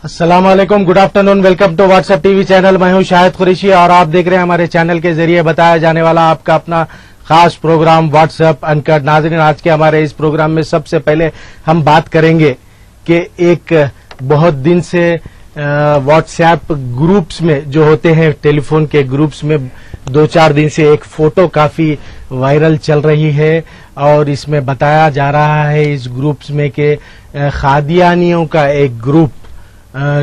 अस्सलामुअलैकुम, good afternoon, welcome to WhatsApp TV channel. मैं हूं शाहिद कुरैशी और आप देख रहे हैं हमारे चैनल के जरिए बताया जाने वाला आपका अपना खास प्रोग्राम व्हाट्सएप अनकट। नाज़रीन, आज के हमारे इस प्रोग्राम में सबसे पहले हम बात करेंगे कि एक बहुत दिन से व्हाट्सएप ग्रुप्स में जो होते हैं, टेलीफोन के ग्रुप्स में 2-4 दिन से एक फोटो काफी वायरल चल रही है और इसमें बताया जा रहा है इस ग्रुप्स में कि खादियानियों का एक ग्रुप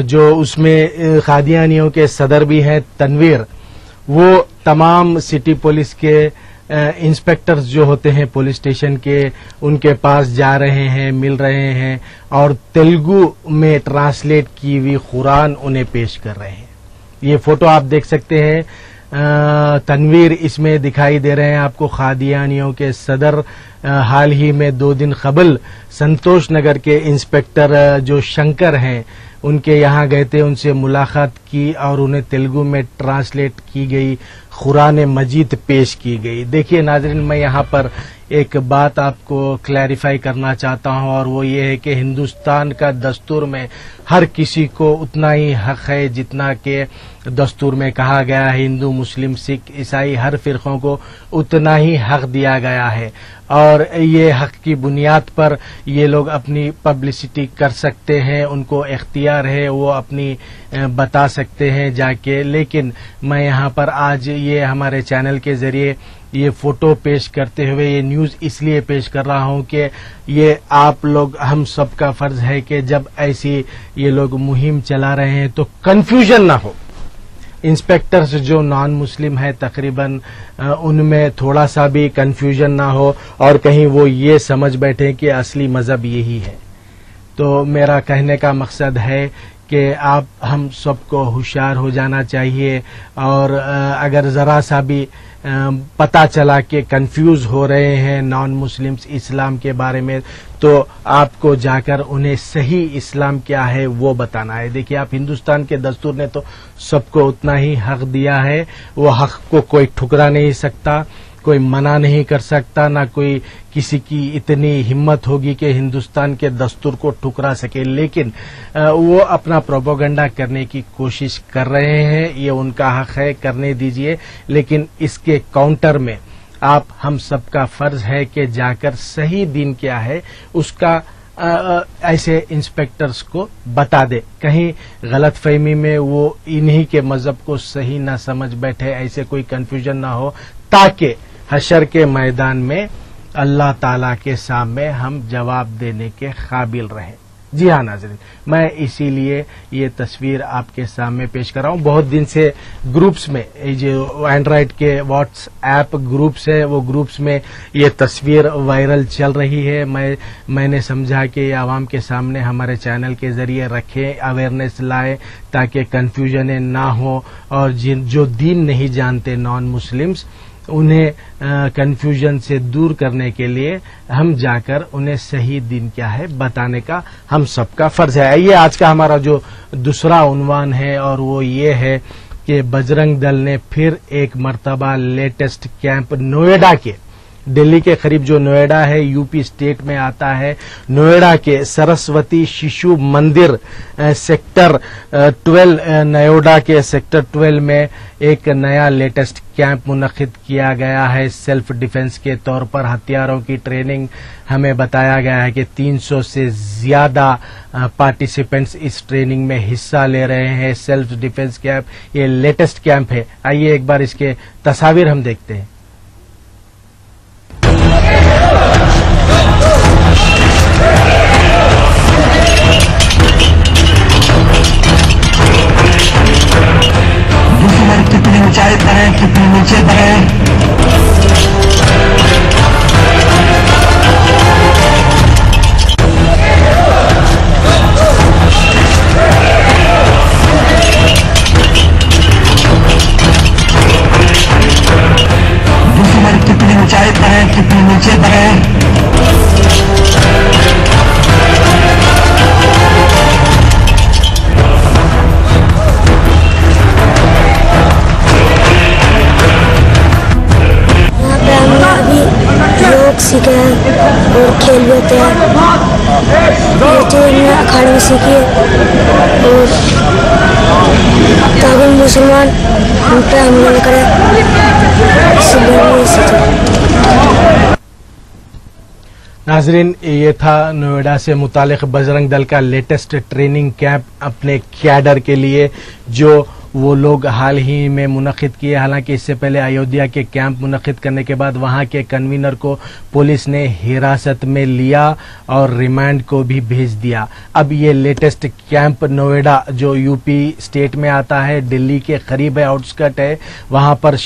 जो उसमें खादियानियों के सदर भी हैं तनवीर, वो तमाम सिटी पुलिस के इंस्पेक्टर्स जो होते हैं पुलिस स्टेशन के, उनके पास जा रहे हैं, मिल रहे हैं और तेलुगु में ट्रांसलेट की हुई कुरान उन्हें पेश कर रहे हैं। ये फोटो आप देख सकते हैं, तनवीर इसमें दिखाई दे रहे हैं आपको। खादियानियों के सदर हाल ही में 2 दिन कबल संतोष नगर के इंस्पेक्टर जो शंकर हैं उनके यहाँ गए थे, उनसे मुलाकात की और उन्हें तेलुगु में ट्रांसलेट की गई कुरान मजीद पेश की गई। देखिए नाज़रीन, मैं यहाँ पर एक बात आपको क्लैरिफाई करना चाहता हूँ और वो ये है कि हिंदुस्तान का दस्तूर में हर किसी को उतना ही हक है जितना कि दस्तूर में कहा गया है। हिंदू, मुस्लिम, सिख, ईसाई हर फिरकों को उतना ही हक दिया गया है और ये हक की बुनियाद पर ये लोग अपनी पब्लिसिटी कर सकते हैं, उनको इख्तियार है, वो अपनी बता सकते हैं जाके। लेकिन मैं यहाँ पर आज ये हमारे चैनल के जरिए ये फोटो पेश करते हुए ये न्यूज इसलिए पेश कर रहा हूं कि ये आप लोग, हम सबका फर्ज है कि जब ऐसी ये लोग मुहिम चला रहे हैं तो कंफ्यूजन ना हो। इंस्पेक्टर्स जो नॉन मुस्लिम है तकरीबन उनमें थोड़ा सा भी कंफ्यूजन ना हो और कहीं वो ये समझ बैठे कि असली मजहब यही है। तो मेरा कहने का मकसद है कि आप हम सबको होशियार हो जाना चाहिए और अगर जरा सा भी पता चला कि कंफ्यूज हो रहे हैं नॉन मुस्लिम्स इस्लाम के बारे में, तो आपको जाकर उन्हें सही इस्लाम क्या है वो बताना है। देखिए, आप हिंदुस्तान के दस्तूर ने तो सबको उतना ही हक दिया है, वो हक को कोई ठुकरा नहीं सकता, कोई मना नहीं कर सकता, ना कोई किसी की इतनी हिम्मत होगी कि हिंदुस्तान के दस्तूर को ठुकरा सके। लेकिन वो अपना प्रोपेगेंडा करने की कोशिश कर रहे हैं, ये उनका हक है, करने दीजिए। लेकिन इसके काउंटर में आप हम सबका फर्ज है कि जाकर सही दिन क्या है उसका ऐसे इंस्पेक्टर्स को बता दे, कहीं गलत फहमी में वो इन्हीं के मजहब को सही ना समझ बैठे, ऐसे कोई कंफ्यूजन ना हो, ताकि हशर के मैदान में अल्लाह ताला के सामने हम जवाब देने के काबिल रहें। जी हाँ नाज़रीन, मैं इसीलिए ये तस्वीर आपके सामने पेश कर रहा हूँ। बहुत दिन से ग्रुप्स में, जो एंड्रॉयड के व्हाट्सएप ग्रुप्स है, वो ग्रुप्स में ये तस्वीर वायरल चल रही है। मैंने समझा कि आवाम के सामने हमारे चैनल के जरिए रखें, अवेयरनेस लाए ताकि कन्फ्यूजन ना हो और जो दीन नहीं जानते नॉन मुस्लिम्स, उन्हें कंफ्यूजन से दूर करने के लिए हम जाकर उन्हें सही दिन क्या है बताने का हम सबका फर्ज है। ये आज का हमारा जो दूसरा उन्वान है और वो ये है कि बजरंग दल ने फिर एक मर्तबा लेटेस्ट कैंप नोएडा के, दिल्ली के करीब जो नोएडा है यूपी स्टेट में आता है, नोएडा के सरस्वती शिशु मंदिर सेक्टर 12, नोएडा के सेक्टर 12 में एक नया लेटेस्ट कैंप मुनक्किद किया गया है सेल्फ डिफेंस के तौर पर। हथियारों की ट्रेनिंग हमें बताया गया है कि 300 से ज्यादा पार्टिसिपेंट्स इस ट्रेनिंग में हिस्सा ले रहे हैं। सेल्फ डिफेंस कैंप ये लेटेस्ट कैंप है। आइए एक बार इसके तस्वीर हम देखते हैं। कितनी ऊंचाई पर है, कितनी नीचे पर है। दुश्मन कितनी ऊंचाई पर है, कितनी नीचे पर है। सीखे हैं और खेल भी होते हैं। में अखाड़े में सीखिए और ताकि मुसलमान हम पे हमला न करे, इसलिए मैं इसे चाहता। नाजरीन, ये था नोएडा से मुतालिक बजरंग दल का लेटेस्ट ट्रेनिंग कैंप अपने कैडर के लिए, जो वो लोग हाल ही में मुनक़िद किए। हालांकि इससे पहले अयोध्या के कैंप मुनक़िद करने के बाद वहां के कन्वीनर को पुलिस ने हिरासत में लिया और रिमांड को भी भेज दिया। अब ये लेटेस्ट कैंप नोएडा, जो यूपी स्टेट में आता है, दिल्ली के करीब है, आउटस्कर्ट है, वहां पर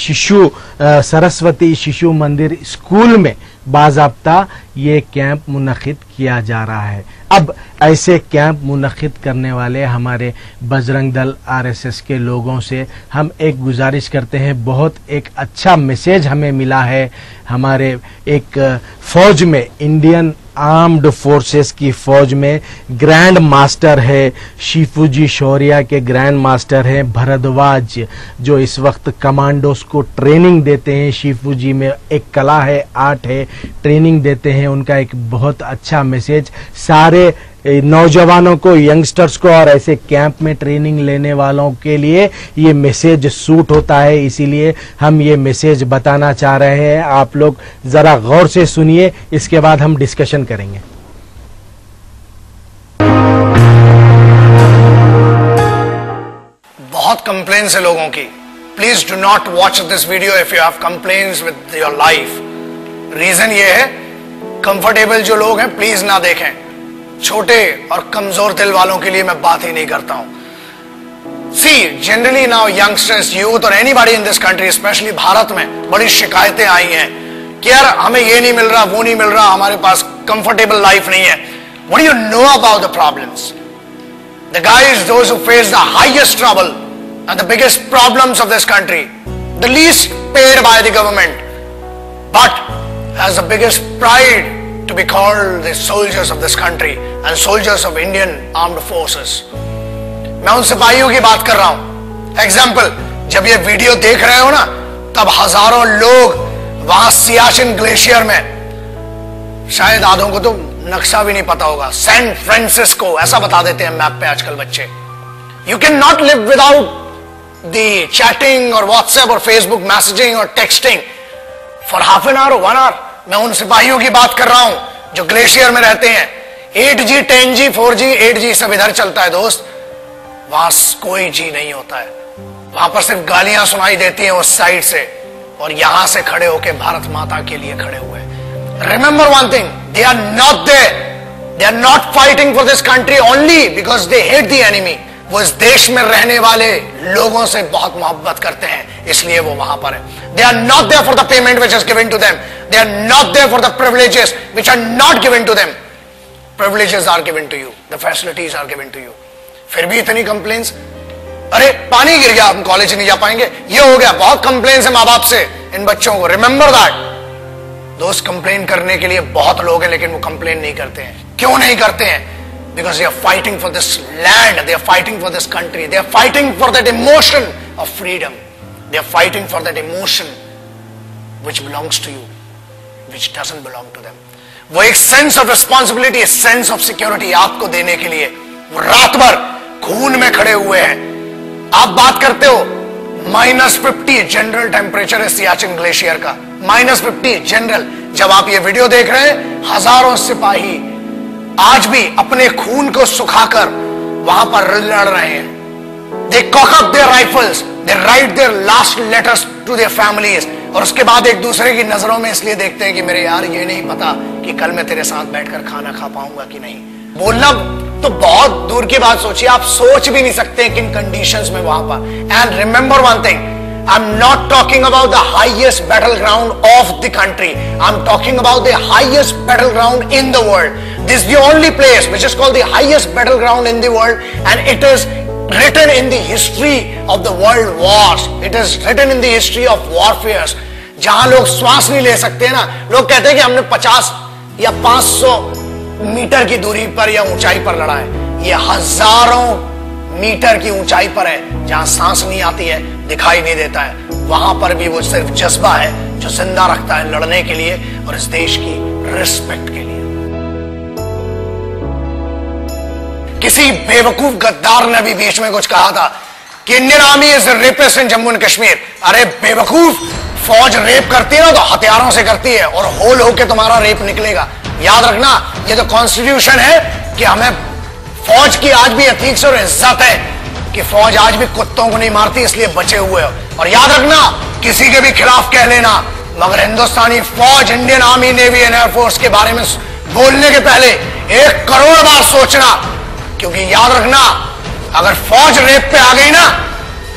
सरस्वती शिशु मंदिर स्कूल में बाज़ाब्ता ये कैंप मुनक़िद किया जा रहा है। अब ऐसे कैंप मुनक़िद करने वाले हमारे बजरंग दल आरएसएस के लोगों से हम एक गुजारिश करते हैं। बहुत एक अच्छा मैसेज हमें मिला है। हमारे एक फौज में, इंडियन आर्म्ड फोर्सेस की फौज में ग्रैंड मास्टर है, शिफूजी शौर्या के ग्रैंड मास्टर हैं भरद्वाज, जो इस वक्त कमांडोज को ट्रेनिंग देते हैं। शिफूजी में एक कला है, आर्ट है, ट्रेनिंग देते हैं। उनका एक बहुत अच्छा मैसेज सारे नौजवानों को, यंगस्टर्स को और ऐसे कैंप में ट्रेनिंग लेने वालों के लिए ये मैसेज सूट होता है, इसीलिए हम ये मैसेज बताना चाह रहे हैं। आप लोग जरा गौर से सुनिए, इसके बाद हम डिस्कशन करेंगे। बहुत कंप्लेंट्स है लोगों की। Please do not watch this video if you have complaints with your life. Reason ये है, कंफर्टेबल जो लोग हैं प्लीज ना देखें। छोटे और कमजोर दिल वालों के लिए मैं बात ही नहीं करता हूं। See generally now youngsters, youth और anybody in this country, specially Bharat में बड़ी शिकायतें आई हैं कि यार हमें ये नहीं मिल रहा, वो नहीं मिल रहा, हमारे पास कंफर्टेबल लाइफ नहीं है। What do you know about the problems? The guys those who face the highest trouble and the biggest problems of this country, the least paid by the government, but has the biggest pride to be called the soldiers of this country and soldiers of Indian armed forces. मैं उन सिपाहियों की बात कर रहा हूं। Example, जब ये वीडियो देख रहे हो ना, तब हजारों लोग वहां सियाचिन ग्लेशियर में, शायद आधों को तो नक्शा भी नहीं पता होगा, सैन फ्रांसिस्को ऐसा बता देते हैं मैप पे आजकल बच्चे। You cannot live without the chatting or WhatsApp or Facebook messaging or texting for half an hour or 1 hour. मैं उन सिपाहियों की बात कर रहा हूं जो ग्लेशियर में रहते हैं। 8G, 10G, 4G, 8G सब इधर चलता है दोस्त, वहां कोई जी नहीं होता है। वहां पर सिर्फ गालियां सुनाई देती हैं उस साइड से, और यहां से खड़े होकर भारत माता के लिए खड़े हुए। Remember one thing, they are not there, they are not fighting for this country only because they hate the enemy. वो इस देश में रहने वाले लोगों से बहुत मोहब्बत करते हैं, इसलिए वो वहां पर है। They are not there for the payment which is given to them. They are not there for the privileges which are not given to them. Privileges are given to you. The facilities are given to you. फिर भी इतनी complaints, अरे पानी गिर गया, हम college नहीं जा पाएंगे, ये हो गया। बहुत कंप्लेंट्स है माँ बाप से इन बच्चों को। Remember that. दोस्त, कंप्लेन करने के लिए बहुत लोग हैं, लेकिन वो कंप्लेन नहीं करते हैं। क्यों नहीं करते हैं? Because they are fighting for this land, they are fighting for this country, they are fighting for that emotion of freedom, they are fighting for that emotion which belongs to you, which doesn't belong to them. वो एक sense of responsibility, sense of security आपको देने के लिए वो रात भर खून में खड़े हुए हैं। आप बात करते हो -50 जनरल टेम्परेचर है सियाचिन ग्लेशियर का, -50 जनरल। जब आप ये वीडियो देख रहे हैं, हजारों सिपाही आज भी अपने खून को सुखाकर वहां पर लड़ रहे हैं। They cock up their rifles, they write their last letters to their families, और उसके बाद एक दूसरे की नजरों में इसलिए देखते हैं कि मेरे यार ये नहीं पता कि कल मैं तेरे साथ बैठकर खाना खा पाऊंगा कि नहीं। बोलना तो बहुत दूर की बात सोचिए, आप सोच भी नहीं सकते किन कंडीशंस में वहां पर। And remember one thing, I'm not talking about the highest battleground of the country. I'm talking about the highest battleground in the world. This is the only place which is called the highest battleground in the world, and it is written in the history of the world wars. It is written in the history of warfares. जहां लोग श्वास नहीं ले सकते ना, लोग कहते हैं कि हमने 50 या 500 मीटर की दूरी पर या ऊंचाई पर लड़ा है। ये हजारों मीटर की ऊंचाई पर है, जहां सांस नहीं आती है, दिखाई नहीं देता है। वहां पर भी वो सिर्फ जज्बा है जो जिंदा रखता है लड़ने के लिए और इस देश की रिस्पेक्ट के लिए। किसी बेवकूफ गद्दार ने भी बीच में कुछ कहा था कि Indian army is rapist in Jammu and Kashmir. अरे बेवकूफ, फौज रेप करती है ना तो हथियारों से करती है और होल होके तुम्हारा रेप निकलेगा। याद रखना, ये तो कॉन्स्टिट्यूशन है कि हमें फौज की आज भी एथिक्स और इज्जत है कि फौज आज भी कुत्तों को नहीं मारती, इसलिए बचे हुए हो। और याद रखना, किसी के भी खिलाफ कह लेना, मगर हिंदुस्तानी फौज, Indian army, navy and air force के बारे में बोलने के पहले 1 करोड़ बार सोचना, क्योंकि याद रखना, अगर फौज रेप पे आ गई ना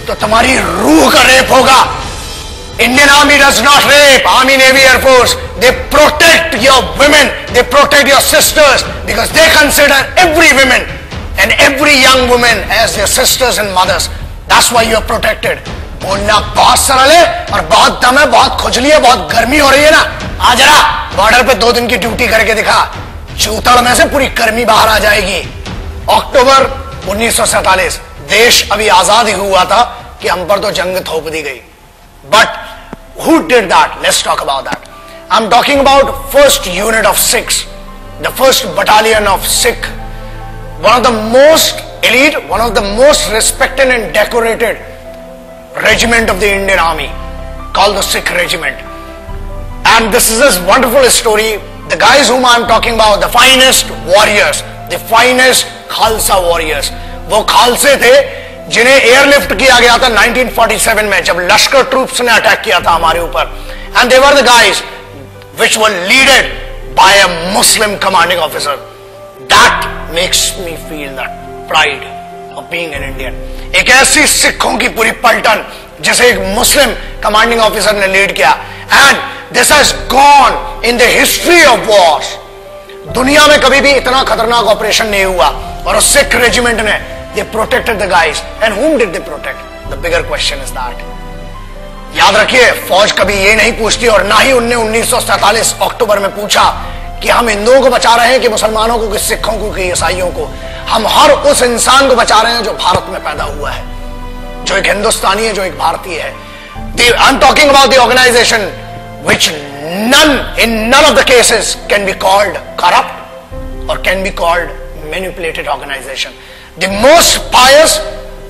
तो तुम्हारी रूह का रेप होगा। Indian army does not rape, army, navy, air force, they protect your women, they protect your sisters, because they consider every women and every young woman as their sisters and mothers. That's why you are protected. बोलना बहुत सरल है और बहुत दम है, बहुत खुजली है, बहुत गर्मी हो रही है ना, आ जरा बॉर्डर पे 2 दिन की ड्यूटी करके दिखा, चूतड़ में से पूरी गर्मी बाहर आ जाएगी। अक्टूबर 1947 देश अभी आजाद ही हुआ था कि हम पर तो जंग थोप दी गई। But who did that? Let's talk about that. I'm talking about first unit of Sikhs, the first battalion of Sikh, one of the most elite, one of the most respected and decorated regiment of the Indian Army, called the Sikh Regiment. And this is a wonderful story. The guys whom I am talking about, the finest warriors, the finest Khalsa warriors, वो खालसे थे जिन्हें airlift किया गया था 1947 में, जब लश्कर troops ने attack किया था हमारे ऊपर। And they were the guys which were led by a Muslim commanding officer. That makes me feel that pride of being an Indian. एक ऐसी सिखों की पूरी पलटन जिसे एक मुस्लिम कमांडिंग ऑफिसर ने लीड किया, and this has gone in the history of Wars. दुनिया में कभी भी इतना खतरनाक ऑपरेशन नहीं हुआ, और उस सिख रेजिमेंट ने they protected the guys, and whom did they protect? The bigger question is that. याद रखिए, फौज कभी ये नहीं पूछती, और ना ही उनने 1947 अक्टूबर में पूछा कि हम हिंदुओं को बचा रहे हैं कि मुसलमानों को, कि सिखों को, कि ईसाइयों को। हम हर उस इंसान को बचा रहे हैं जो भारत में पैदा हुआ है, जो एक हिंदुस्तानी है, जो एक भारतीय है। I am talking about the organisation which in none of the cases can be called corrupt or can be called manipulated organization. The most pious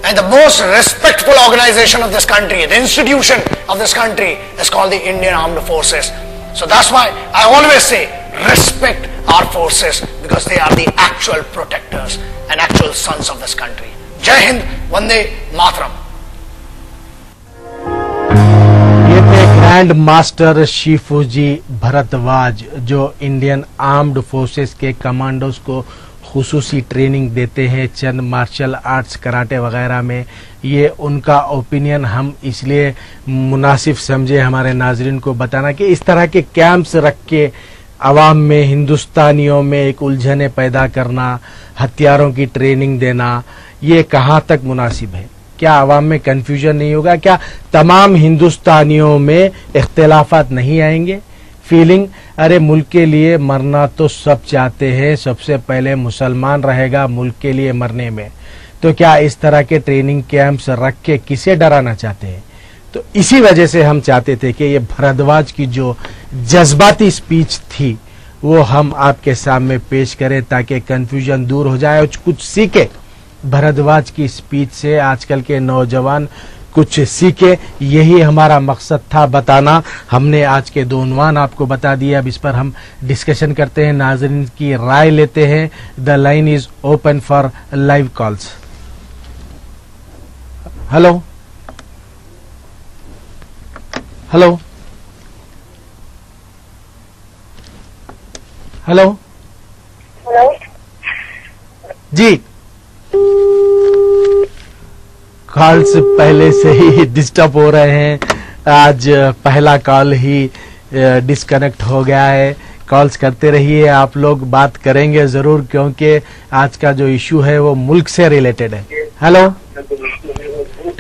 and the most respectful organization of this country, the institution of this country, is called the Indian Armed Forces. So that's why I always say respect our forces, because they are the actual protectors and actual sons of this country. Jai Hind, Vande Mataram. ये थे grand master Shifuji Bharadwaj, जो Indian armed forces के commandos को खुसूसी training देते हैं चंद martial arts, karate वगैरह में। ये उनका ओपिनियन हम इसलिए मुनासिब समझे हमारे नाजरीन को बताना कि इस तरह के कैंप्स रख के आवाम में, हिंदुस्तानियों में एक उलझने पैदा करना, हथियारों की ट्रेनिंग देना, ये कहाँ तक मुनासिब है? क्या आवाम में कन्फ्यूजन नहीं होगा? क्या तमाम हिंदुस्तानियों में इख्तिलाफात नहीं आएंगे? फीलिंग, अरे मुल्क के लिए मरना तो सब चाहते हैं, सबसे पहले मुसलमान रहेगा मुल्क के लिए मरने में, तो क्या इस तरह के ट्रेनिंग कैंप्स रख के किसे डराना चाहते हैं? तो इसी वजह से हम चाहते थे कि ये भरद्वाज की जो जज्बाती स्पीच थी वो हम आपके सामने पेश करें, ताकि कन्फ्यूजन दूर हो जाए और कुछ सीखे भरद्वाज की स्पीच से, आजकल के नौजवान कुछ सीखे। यही हमारा मकसद था बताना। हमने आज के 2 उन्वान आपको बता दिए, अब इस पर हम डिस्कशन करते हैं, नाज़रीन की राय लेते हैं। The line is open for live calls. Hello hello hello hello जी, कॉल्स पहले से ही डिस्टर्ब हो रहे हैं, आज पहला कॉल ही डिस्कनेक्ट हो गया है। कॉल्स करते रहिए, आप लोग बात करेंगे जरूर, क्योंकि आज का जो इशू है वो मुल्क से रिलेटेड है। हेलो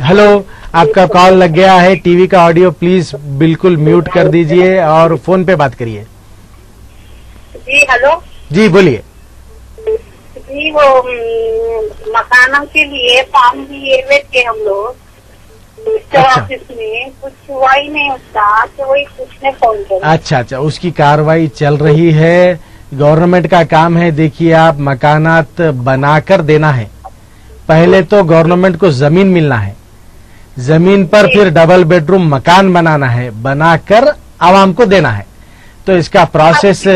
हेलो, आपका कॉल लग गया है, टीवी का ऑडियो प्लीज बिल्कुल म्यूट कर दीजिए और फोन पे बात करिए। जी हेलो जी बोलिए। जी, वो मकानों के लिए फॉर्म दिए हुए थे हम लोग ऑफिस में, कुछ हुआ ही नहीं उसका, तो वही पूछने फोन किया। अच्छा, उसकी कार्रवाई चल रही है, गवर्नमेंट का काम है, देखिए आप, मकानात बनाकर देना है। पहले तो गवर्नमेंट को जमीन मिलना है, जमीन पर फिर डबल बेडरूम मकान बनाना है, बनाकर आवाम को देना है। तो इसका प्रोसेस,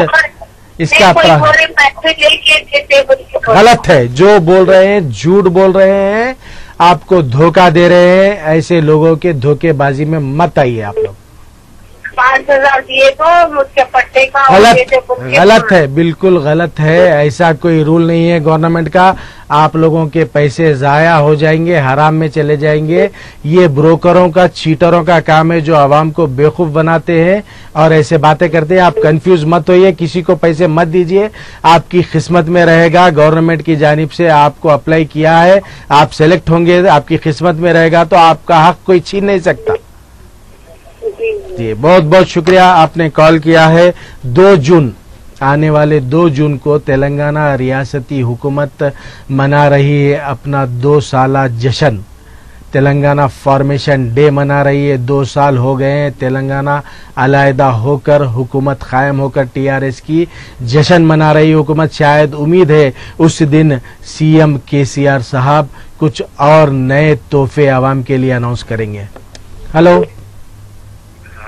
इसका गलत है जो बोल रहे हैं, झूठ बोल रहे हैं, आपको धोखा दे रहे हैं। ऐसे लोगों के धोखेबाजी में मत आइए आप लोग। 5,000 दिए तो उसके पट्टे का गलत है, बिल्कुल गलत है। ऐसा कोई रूल नहीं है गवर्नमेंट का। आप लोगों के पैसे जाया हो जाएंगे, हराम में चले जाएंगे। ये ब्रोकरों का, चीटरों का काम है जो आवाम को बेवकूफ बनाते हैं और ऐसे बातें करते हैं। आप कंफ्यूज मत होइए, किसी को पैसे मत दीजिए, आपकी किस्मत में रहेगा। गवर्नमेंट की जानिब से आपको अप्लाई किया है, आप सेलेक्ट होंगे, आपकी किस्मत में रहेगा, तो आपका हक कोई छीन नहीं सकता। जी, बहुत बहुत शुक्रिया, आपने कॉल किया है। 2 जून, आने वाले 2 जून को तेलंगाना रियासती हुकूमत मना रही है अपना 2 साला जश्न। तेलंगाना फॉर्मेशन डे मना रही है। 2 साल हो गए हैं तेलंगाना अलहदा होकर, हुकूमत कायम होकर टीआरएस की जश्न मना रही हुकूमत। शायद उम्मीद है उस दिन सीएम केसीआर साहब कुछ और नए तोहफे आवाम के लिए अनाउंस करेंगे। हेलो,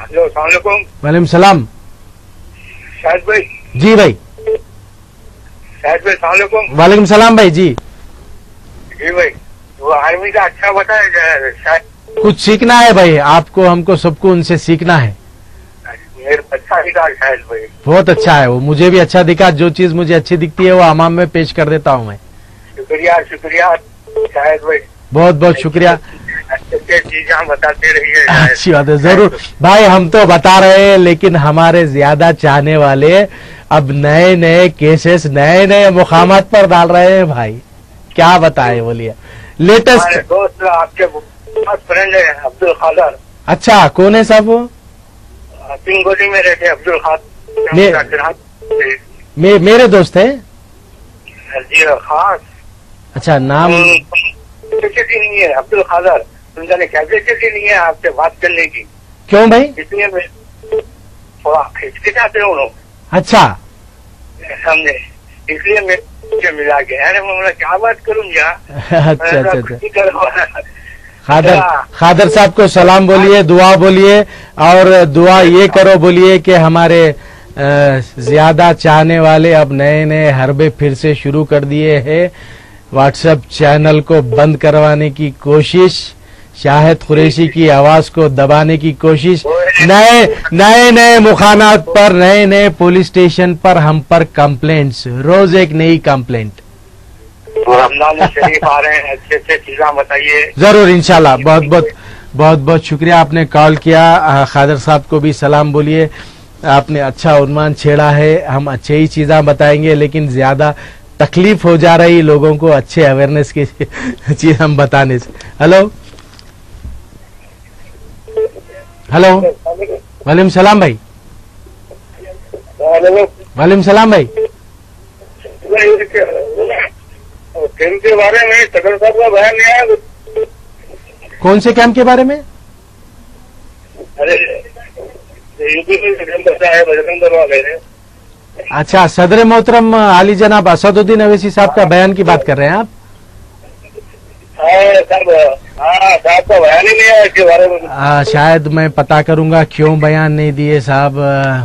वालेकुम सलाम। शाहिद भाई। जी भाई। शाहिद भाई, सलाम। वालेकुम सलाम भाई। जी भाई, वो आर्मी का अच्छा बताया शायद। कुछ सीखना है भाई, आपको, हमको, सबको उनसे सीखना है। मेरे अच्छा दिखा शाहिद भाई, बहुत अच्छा है वो, मुझे भी अच्छा दिखा। जो चीज मुझे अच्छी दिखती है वो आवाम में पेश कर देता हूँ मैं। शुक्रिया शुक्रिया शाहिद भाई, बहुत बहुत शुक्रिया। अच्छे चीजें बताते रहिए। अच्छी बात है, जरूर भाई, हम तो बता रहे हैं, लेकिन हमारे ज्यादा चाहने वाले अब नए नए केसेस, नए नए मुकामात पर डाल रहे हैं भाई। क्या बताएं, बोलिए। लेटेस्ट दोस्त आपके फ्रेंड है अब्दुल खादर। अच्छा, कौन है साहब वो? पिंगोली में रहते अब्दुल खादर। मेरे दोस्त है जी, खास। अच्छा, नाम कैपेसिटी नहीं है अब्दुल खादर, उनका कैपेसिटी नहीं है आपसे बात करने की। क्यों भाई? इसलिए मैं थोड़ा खिचखिचाते हूँ लोग। अच्छा, समझे, इसलिए मैं मिला के, अरे मैं क्या बात करूँगा। अच्छा अच्छा। खादर साहब को सलाम बोलिए, दुआ बोलिए, और दुआ ये करो, बोलिए कि हमारे ज्यादा चाहने वाले अब नए नए हरबे फिर से शुरू कर दिए हैं। व्हाट्सएप चैनल को बंद करवाने की कोशिश, शाहिद कुरैशी की आवाज को दबाने की कोशिश, नए मुखानात पर, नए नए पुलिस स्टेशन पर हम पर कंप्लेंट्स, रोज एक नई कंप्लेंट। रमजान शरीफ आ रहे हैं, अच्छे अच्छे चीजें बताइए। जरूर, इंशाल्लाह। बहुत बहुत शुक्रिया, आपने कॉल किया। खादर साहब को भी सलाम बोलिए, आपने अच्छा उन्मान छेड़ा है। हम अच्छे ही चीजें बताएंगे, लेकिन ज्यादा तकलीफ हो जा रही लोगों को अच्छे अवेयरनेस की चीज हम बताने से। हेलो हेलो, वालेकुम सलाम भाई। वालेकुम सलाम भाई। कैंप के बारे में सदर साहब का बयान नहीं आया। कौन से कैंप के बारे में? अरे यूपी में कैंप है, बजरंग दल वाले ने। अच्छा, सदर मोहतरम आली जनाब असदुद्दीन अवैसी साहब का बयान की बात कर रहे हैं आप? साहब का बयान ही नहीं है इसके बारे में। शायद मैं पता करूंगा क्यों बयान नहीं दिए साहब।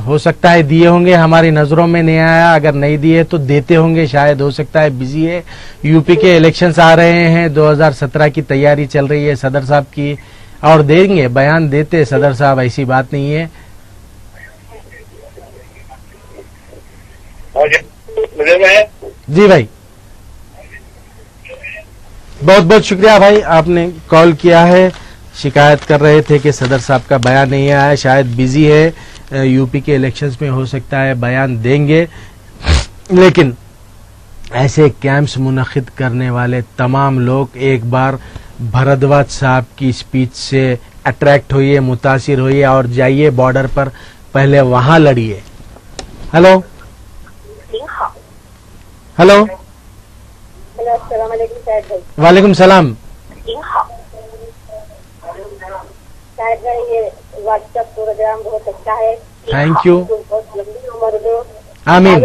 हो सकता है दिए होंगे, हमारी नजरों में नहीं आया। अगर नहीं दिए तो देते होंगे, शायद, हो सकता है बिजी है। यूपी के इलेक्शंस आ रहे हैं, 2017 की तैयारी चल रही है सदर साहब की, और देंगे बयान, देते सदर साहब, ऐसी बात नहीं है। जी भाई, बहुत बहुत शुक्रिया भाई, आपने कॉल किया है। शिकायत कर रहे थे कि सदर साहब का बयान नहीं आया, शायद बिजी है, यूपी के इलेक्शंस में, हो सकता है बयान देंगे। लेकिन ऐसे कैंप्स मुनक्किद करने वाले तमाम लोग एक बार भरद्वाज साहब की स्पीच से अट्रैक्ट होइए, मुतासिर होइए और जाइए बॉर्डर पर, पहले वहां लड़िए। हेलो हेलो, वालेकुम सलाम। शायद भाई, ये व्हाट्सएप प्रोग्राम बहुत अच्छा है। Thank you. बहुत लंबी उम्र दो, आमीन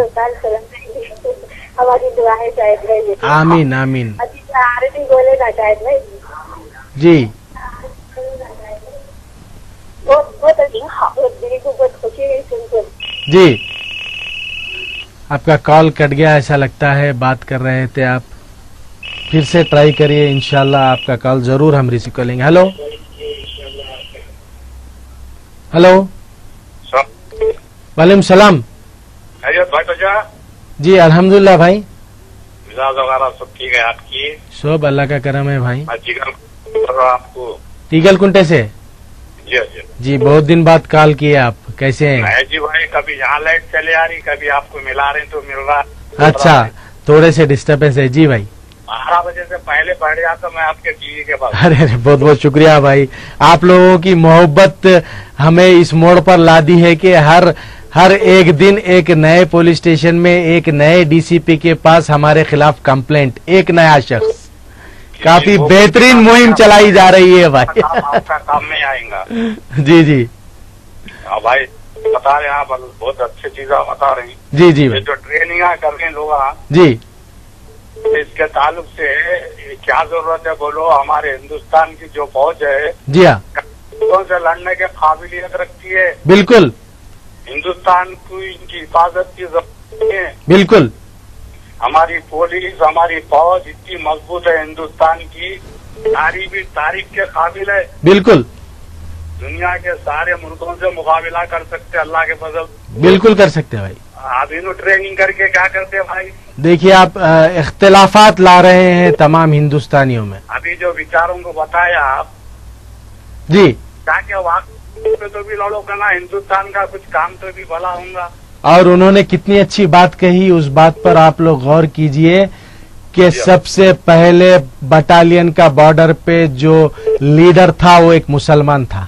हमारी दुआ है शायद भाई। आमीन आमीन अभी आरती बोलेगा शायद भाई। जी बहुत अच्छा, दिल को बहुत खुशी है सुनकर। जी। आपका कॉल कट गया ऐसा लगता है, बात कर रहे थे आप, फिर से ट्राई करिए, इंशाल्लाह आपका कॉल जरूर हम रिसीव कर लेंगे। हेलो हेलो वालेकुम सलाम। भाई बजा जी अल्हम्दुलिल्लाह भाई, मिजाज वगैरह सब ठीक है आपकी? सब अल्लाह का करम है भाई। जिगर कर रहा आपको टीगल कुंटे से। जी जी जी बहुत दिन बाद कॉल किए आप, कैसे हैं? है जी भाई, कभी यहाँ लाइट चले आ रही, कभी आपको मिला रहे तो मिल रहा। अच्छा, थोड़े से डिस्टर्बेंस है। जी भाई 12 बजे से पहले बैठ जाता मैं आपके टीवी के पास। अरे बहुत बहुत शुक्रिया भाई, आप लोगों की मोहब्बत हमें इस मोड़ पर ला दी है कि हर एक दिन एक नए पुलिस स्टेशन में एक नए डीसीपी के पास हमारे खिलाफ कंप्लेंट, एक नया शख्स। काफी बेहतरीन मुहिम चलाई जा रही है भाई। आपका काम में आएगा। जी जी भाई बता रहे हैं आप, बहुत अच्छी चीजें बता रहे हैं। जी जी ये भाई जो ट्रेनिंग कर रहे हैं लोग, जी इसके ताल्लुक से क्या जरूरत है बोलो? हमारे हिंदुस्तान की जो फौज है जी हाँ से लड़ने के काबिलियत रखती है। बिल्कुल हिंदुस्तान को इनकी हिफाजत की जरूरत है। बिल्कुल हमारी पुलिस, हमारी फौज इतनी मजबूत है हिंदुस्तान की, तारीख के काबिल है। बिल्कुल दुनिया के सारे मुल्कों से मुकाबला कर सकते अल्लाह के फजल। बिल्कुल कर सकते हैं भाई। आप इन्हों ट्रेनिंग करके क्या करते हैं भाई? देखिए आप इख्तिलाफात ला रहे हैं तमाम हिंदुस्तानियों में। अभी जो विचारों को बताया आप, जी क्या क्या वाकई पे तो भी लड़ो करना, हिंदुस्तान का कुछ काम तो भी भला होगा। और उन्होंने कितनी अच्छी बात कही, उस बात पर आप लोग गौर कीजिए कि सबसे पहले बटालियन का बॉर्डर पे जो लीडर था वो एक मुसलमान था।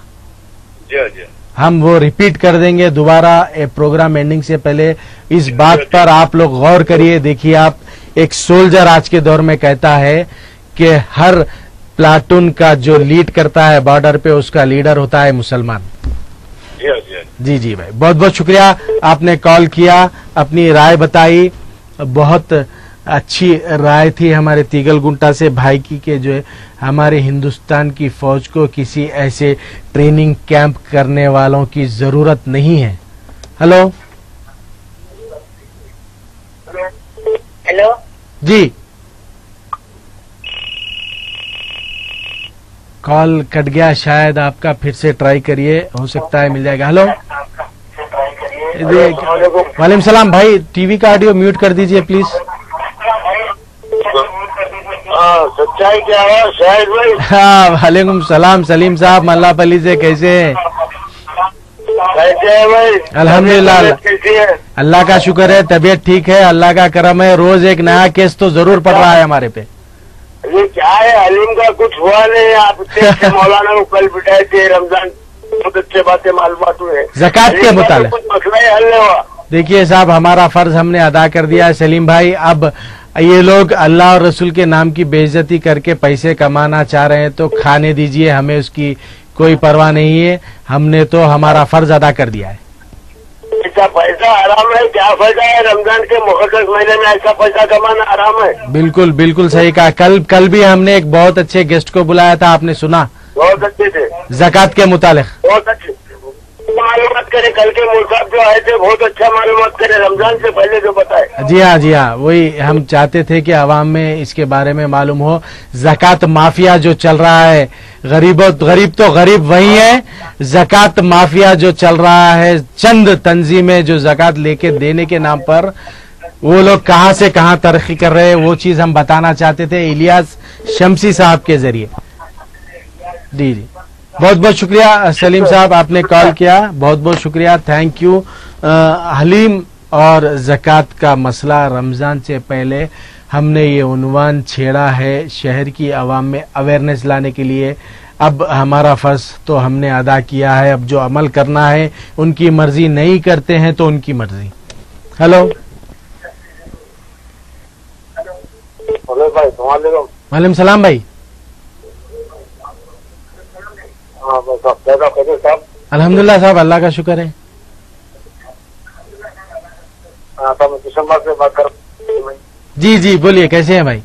जी जी हम वो रिपीट कर देंगे दोबारा प्रोग्राम एंडिंग से पहले। इस बात पर आप लोग गौर करिए। देखिए आप, एक सोल्जर आज के दौर में कहता है कि हर प्लाटून का जो लीड करता है बॉर्डर पे उसका लीडर होता है मुसलमान। जी जी भाई बहुत बहुत शुक्रिया, आपने कॉल किया, अपनी राय बताई, बहुत अच्छी राय थी हमारे तीगलगुंटा से भाई की के जो है हमारे हिंदुस्तान की फौज को किसी ऐसे ट्रेनिंग कैंप करने वालों की जरूरत नहीं है। हेलो हेलो जी, कॉल कट गया शायद आपका, फिर से ट्राई करिए, हो सकता है मिल जाएगा। हेलो वालेकुम सलाम भाई, टीवी का ऑडियो म्यूट कर दीजिए प्लीज। सच्चाई क्या है शाहिद भाई? हाँ वालेकुम सलाम सलीम साहब, मल्लापल्ली से कैसे हैं? कैसे है भाई? अल्हम्दुलिल्लाह, कैसी है? अल्लाह का शुक्र है, तबीयत ठीक है, अल्लाह का करम है। रोज एक नया केस तो जरूर पड़ रहा है हमारे पे। ये क्या है, हलीम का कुछ हुआ नहीं? आप इतने मौलाना को कल बिठाए थे, रमजान बहुत अच्छे बातें मालूमात हुए, ज़कात के मुतालिक कुछ मसला ही हल नहीं हुआ। देखिए साहब, हमारा फर्ज हमने अदा कर दिया है सलीम भाई। अब ये लोग अल्लाह और रसूल के नाम की बेइज्जती करके पैसे कमाना चाह रहे हैं तो खाने दीजिए, हमें उसकी कोई परवाह नहीं है। हमने तो हमारा फर्ज अदा कर दिया है। ऐसा पैसा हराम है? क्या फायदा है रमजान के मुकद्दस महीने में ऐसा पैसा कमाना हराम है? बिल्कुल बिल्कुल सही कहा। कल भी हमने एक बहुत अच्छे गेस्ट को बुलाया था, आपने सुना? बहुत अच्छे थे, ज़कात के मुतालिक बहुत अच्छे मालूमात करे। कल के मुल्क जो आए थे बहुत अच्छा मालूमात करे, रमजान से पहले जो बताए। जी हाँ, वही हम चाहते थे कि आवाम में इसके बारे में मालूम हो। ज़कात माफिया जो चल रहा है, गरीब तो गरीब वही है, ज़कात माफिया जो चल रहा है, चंद तंजीमें जो ज़कात लेके देने के नाम पर वो लोग कहां से कहां तरक्की कर रहे हैं, वो चीज हम बताना चाहते थे इलियास शमसी साहब के जरिए। जी जी बहुत बहुत शुक्रिया सलीम साहब, आपने कॉल किया, बहुत बहुत शुक्रिया, थैंक यू। हलीम और ज़कात का मसला रमज़ान से पहले हमने ये उन्वान छेड़ा है शहर की आवाम में अवेयरनेस लाने के लिए। अब हमारा फ़र्ज तो हमने अदा किया है, अब जो अमल करना है, उनकी मर्जी नहीं करते हैं तो उनकी मर्जी। हेलो भाई, वालेकुम सलाम भाई। साहब अल्हम्दुलिल्लाह साहब, अल्लाह का शुक्र है। हाँ तो मैं दिसंबर से बात कर रहा हूँ। जी जी बोलिए, कैसे हैं भाई?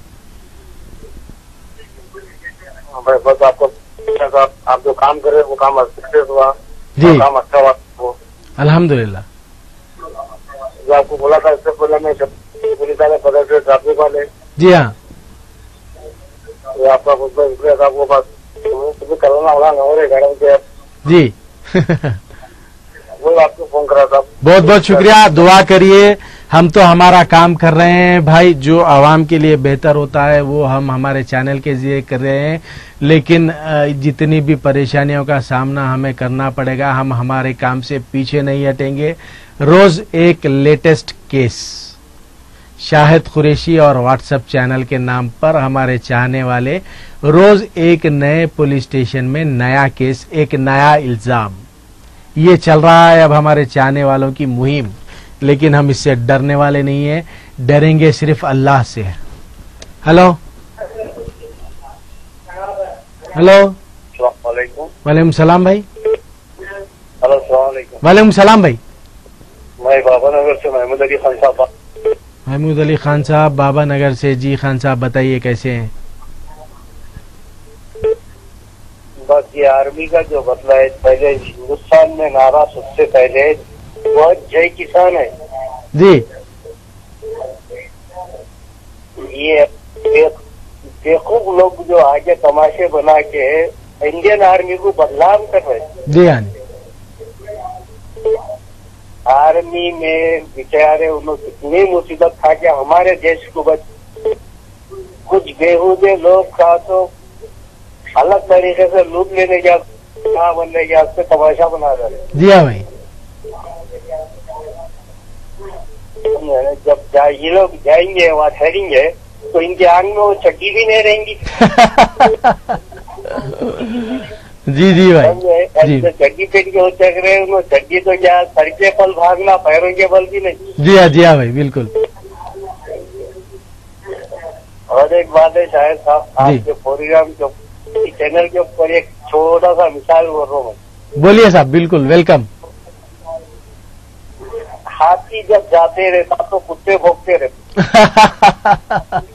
हाँ भाई, बस आपको आप जो काम कर रहे हैं वो काम सक्सेस हुआ जी। और काम अच्छा हुआ वो अल्हम्दुलिल्लाह। जो आपको बोला था इससे पहले मैं पुलिस वाले पता थे ट्रैफिक वाले, जी हाँ वो आपका कुछ शुक्रिया था, आपको पास करना होगा नौरे मैडम के जी वो आपको फोन करा था। बहुत बहुत शुक्रिया, दुआ करिए। हम तो हमारा काम कर रहे हैं भाई, जो आवाम के लिए बेहतर होता है वो हम हमारे चैनल के जरिए कर रहे हैं, लेकिन जितनी भी परेशानियों का सामना हमें करना पड़ेगा, हम हमारे काम से पीछे नहीं हटेंगे। रोज एक लेटेस्ट केस शाहिद कुरैशी और व्हाट्सएप चैनल के नाम पर हमारे चाहने वाले रोज एक नए पुलिस स्टेशन में नया केस, एक नया इल्जाम, ये चल रहा है अब हमारे चाहने वालों की मुहिम। लेकिन हम इससे डरने वाले नहीं हैं, डरेंगे सिर्फ अल्लाह से। हेलो हेलो, वालेकुम सलाम भाई। हेलो सलाम वालेकुम सलाम भाई। मैं बाबा नगर से महमूद अली खान साहब। महमूद अली खान साहब बाबा नगर से। जी खान साहब बताइए कैसे हैं? बस ये आर्मी का जो बदला है, पहले हिंदुस्तान में नारा सबसे पहले वो जय किसान है। जी ये बेवकूफ लोग जो आगे तमाशे बना के इंडियन आर्मी को बदनाम कर रहे हैं। जी हाँ आर्मी में बेचारे उन्होंने कितनी मुसीबत खा के हमारे देश को कुछ बेहूदे लोग का तो अलग तरीके से लूट लेने का बनने का उससे तमाशा बना रहे। जी हाँ भाई। जब ये लोग जाएंगे वहाँ ठहरेंगे तो इनके आंग में वो चड्डी भी नहीं रहेंगी। जी जी भाई जी। चड्डी पेट के हो चक रहे हैं, चड्डी तो क्या सर के बल भागना, पैरों के बल भी नहीं। जी हाँ भाई बिल्कुल। और एक बात है शायद साहब, आपके प्रोग्राम के चैनल के ऊपर एक छोटा सा मिसाल बोल रहा हूँ। बोलिए साहब, बिल्कुल वेलकम। हाथी जब जाते रहता तो कुत्ते भोगते रहते।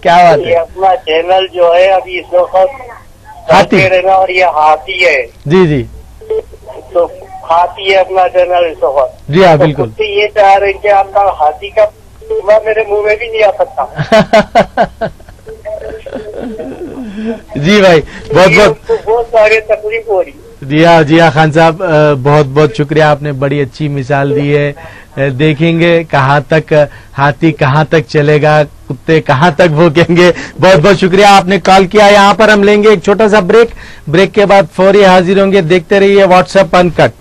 क्या बात ये है। अपना चैनल जो है अभी इस वक्त हाथी रहना, और ये हाथी है। जी जी तो हाथी है अपना चैनल इस वक्त। जी हाँ तो बिल्कुल। कुत्ते ये चाह रहे हैं कि आपका हाथी का मेरे मुंह में भी नहीं आ सकता। जी भाई बहुत बहुत बहुत सारी तकलीफ हो रही है। जी हाँ खान साहब, बहुत बहुत शुक्रिया, आपने बड़ी अच्छी मिसाल दी है। देखेंगे कहाँ तक हाथी कहाँ तक चलेगा, कुत्ते कहाँ तक भौंकेंगे। बहुत बहुत शुक्रिया आपने कॉल किया। यहाँ पर हम लेंगे एक छोटा सा ब्रेक के बाद फौरी हाजिर होंगे। देखते रहिए व्हाट्सएप अनकट।